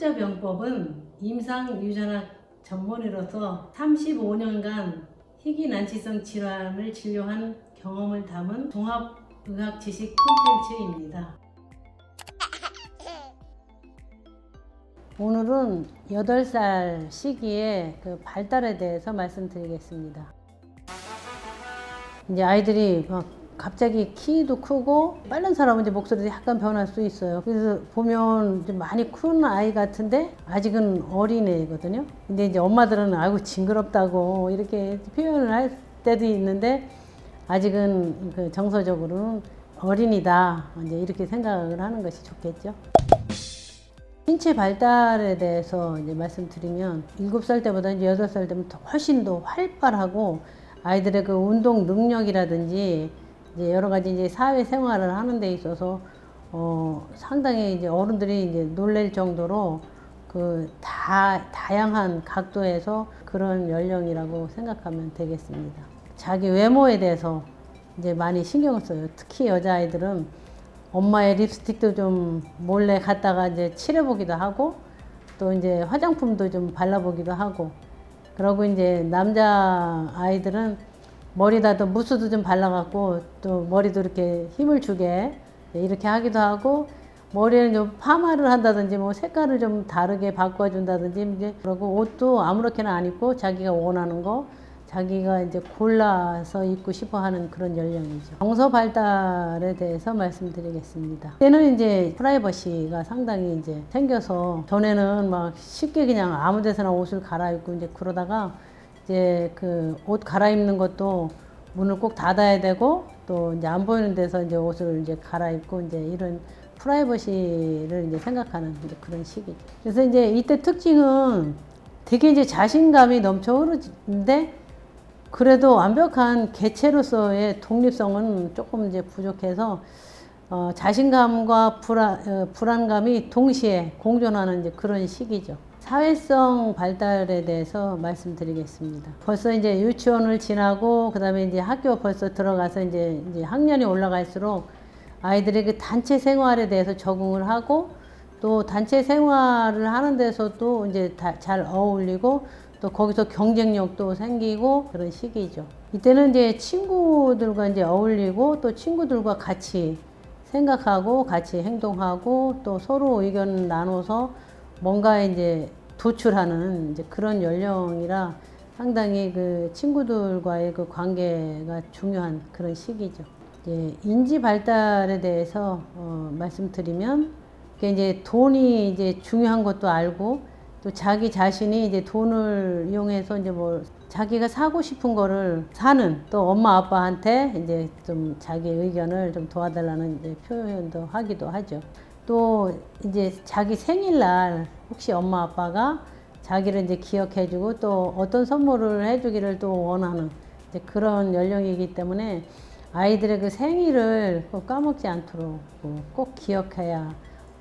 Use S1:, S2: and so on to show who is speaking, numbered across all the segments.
S1: 흑자병법은 임상유전학 전문의로서 35년간 희귀난치성 질환을 진료한 경험을 담은 종합의학 지식 콘텐츠입니다. 오늘은 8살 시기의 그 발달에 대해서 말씀드리겠습니다. 이제 아이들이 막 갑자기 키도 크고 빠른 사람은 이제 목소리도 약간 변할 수 있어요. 그래서 보면 좀 많이 큰 아이 같은데 아직은 어린애거든요. 근데 이제 엄마들은 아이고 징그럽다고 이렇게 표현을 할 때도 있는데 아직은 그 정서적으로는 어린이다. 이제 이렇게 생각을 하는 것이 좋겠죠. 신체 발달에 대해서 이제 말씀드리면 7살 때보다 이제 8살 되면 훨씬 더 활발하고 아이들의 그 운동 능력이라든지 이제 여러 가지 이제 사회 생활을 하는 데 있어서 상당히 이제 어른들이 이제 놀랄 정도로 그 다양한 각도에서 그런 연령이라고 생각하면 되겠습니다. 자기 외모에 대해서 이제 많이 신경을 써요. 특히 여자아이들은 엄마의 립스틱도 좀 몰래 갖다가 이제 칠해보기도 하고 또 이제 화장품도 좀 발라보기도 하고 그러고 이제 남자 아이들은 머리다도 무스도 좀 발라갖고 또 머리도 이렇게 힘을 주게 이렇게 하기도 하고 머리에는 좀 파마를 한다든지 뭐 색깔을 좀 다르게 바꿔준다든지 이제 그러고 옷도 아무렇게나 안 입고 자기가 원하는 거 자기가 이제 골라서 입고 싶어 하는 그런 연령이죠. 정서 발달에 대해서 말씀드리겠습니다. 때는 이제 프라이버시가 상당히 이제 생겨서 전에는 막 쉽게 그냥 아무 데서나 옷을 갈아입고 이제 그러다가 이제 그 옷 갈아입는 것도 문을 꼭 닫아야 되고 또 이제 안 보이는 데서 이제 옷을 이제 갈아입고 이제 이런 프라이버시를 이제 생각하는 이제 그런 시기죠. 그래서 이제 이때 특징은 되게 이제 자신감이 넘쳐 흐르는데 그래도 완벽한 개체로서의 독립성은 조금 이제 부족해서 자신감과 불안감이 동시에 공존하는 이제 그런 시기죠. 사회성 발달에 대해서 말씀드리겠습니다. 벌써 이제 유치원을 지나고 그다음에 이제 학교 벌써 들어가서 이제 학년이 올라갈수록 아이들의 그 단체 생활에 대해서 적응을 하고 또 단체 생활을 하는 데서도 이제 잘 어울리고 또 거기서 경쟁력도 생기고 그런 시기죠. 이때는 이제 친구들과 이제 어울리고 또 친구들과 같이 생각하고 같이 행동하고 또 서로 의견 나눠서 뭔가 이제 도출하는 이제 그런 연령이라 상당히 그 친구들과의 그 관계가 중요한 그런 시기죠. 이제 인지 발달에 대해서 말씀드리면 이제 돈이 이제 중요한 것도 알고 또 자기 자신이 이제 돈을 이용해서 이제 뭐 자기가 사고 싶은 거를 사는 또 엄마 아빠한테 이제 좀 자기 의견을 좀 도와달라는 이제 표현도 하기도 하죠. 또 이제 자기 생일날 혹시 엄마 아빠가 자기를 이제 기억해주고 또 어떤 선물을 해주기를 또 원하는 이제 그런 연령이기 때문에 아이들의 그 생일을 꼭 까먹지 않도록 꼭 기억해야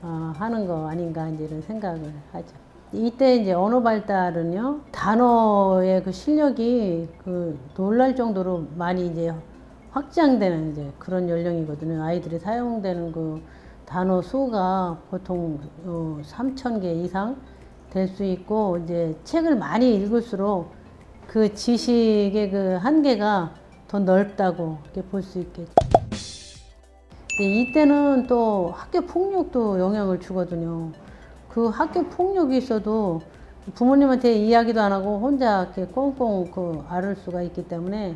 S1: 하는 거 아닌가 이제 이런 생각을 하죠. 이때 이제 언어 발달은요 단어의 그 실력이 그 놀랄 정도로 많이 이제 확장되는 이제 그런 연령이거든요. 아이들이 사용되는 그 단어 수가 보통 3,000개 이상 될 수 있고 이제 책을 많이 읽을수록 그 지식의 그 한계가 더 넓다고 이렇게 볼 수 있겠죠. 이때는 또 학교 폭력도 영향을 주거든요. 그 학교 폭력이 있어도 부모님한테 이야기도 안 하고 혼자 이렇게 꽁꽁 그 앓을 수가 있기 때문에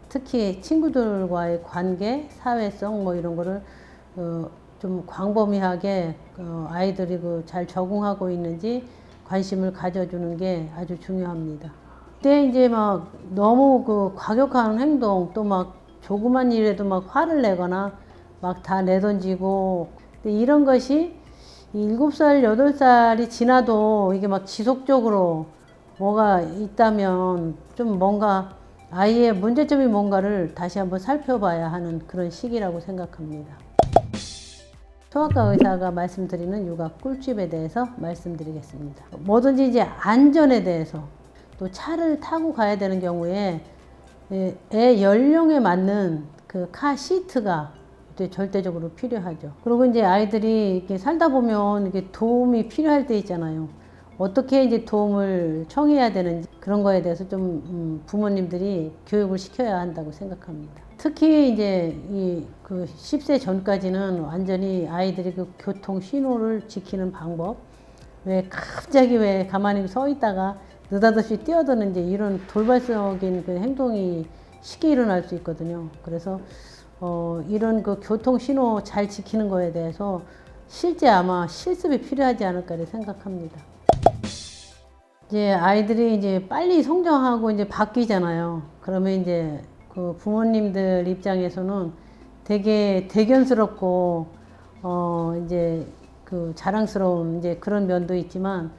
S1: 특히 친구들과의 관계, 사회성 뭐 이런 거를 좀 광범위하게 아이들이 그 잘 적응하고 있는지 관심을 가져주는 게 아주 중요합니다. 그때 이제 막 너무 그 과격한 행동 또 막 조그만 일에도 막 화를 내거나 막 다 내던지고 이런 것이 7살, 8살이 지나도 이게 막 지속적으로 뭐가 있다면 좀 뭔가 아이의 문제점이 뭔가를 다시 한번 살펴봐야 하는 그런 시기라고 생각합니다. 소아과 의사가 말씀드리는 육아 꿀팁에 대해서 말씀드리겠습니다. 뭐든지 이제 안전에 대해서 또 차를 타고 가야 되는 경우에 애 연령에 맞는 그 카 시트가 이제 절대적으로 필요하죠. 그리고 이제 아이들이 이렇게 살다 보면 이게 도움이 필요할 때 있잖아요. 어떻게 이제 도움을 청해야 되는지 그런 거에 대해서 좀 부모님들이 교육을 시켜야 한다고 생각합니다. 특히 이제 그 10세 전까지는 완전히 아이들이 그 교통 신호를 지키는 방법, 왜 갑자기 왜 가만히 서 있다가 느닷없이 뛰어드는 이제 이런 돌발적인 그 행동이 쉽게 일어날 수 있거든요. 그래서 이런 그 교통 신호 잘 지키는 거에 대해서 실제 아마 실습이 필요하지 않을까 생각합니다. 이제 아이들이 이제 빨리 성장하고 이제 바뀌잖아요. 그러면 이제 그 부모님들 입장에서는 되게 대견스럽고 이제 그 자랑스러운 이제 그런 면도 있지만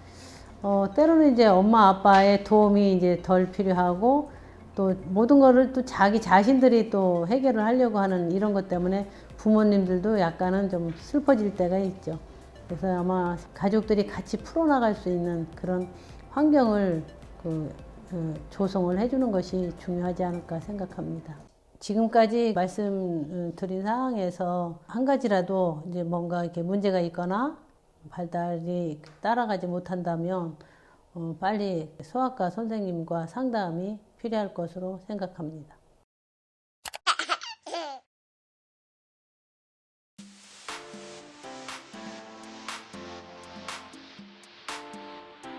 S1: 때로는 이제 엄마 아빠의 도움이 이제 덜 필요하고 또 모든 거를 또 자기 자신들이 또 해결을 하려고 하는 이런 것 때문에 부모님들도 약간은 좀 슬퍼질 때가 있죠. 그래서 아마 가족들이 같이 풀어나갈 수 있는 그런 환경을 조성을 해주는 것이 중요하지 않을까 생각합니다. 지금까지 말씀드린 사항에서 한 가지라도 이제 뭔가 이렇게 문제가 있거나 발달이 따라가지 못한다면 빨리 소아과 선생님과 상담이 필요할 것으로 생각합니다.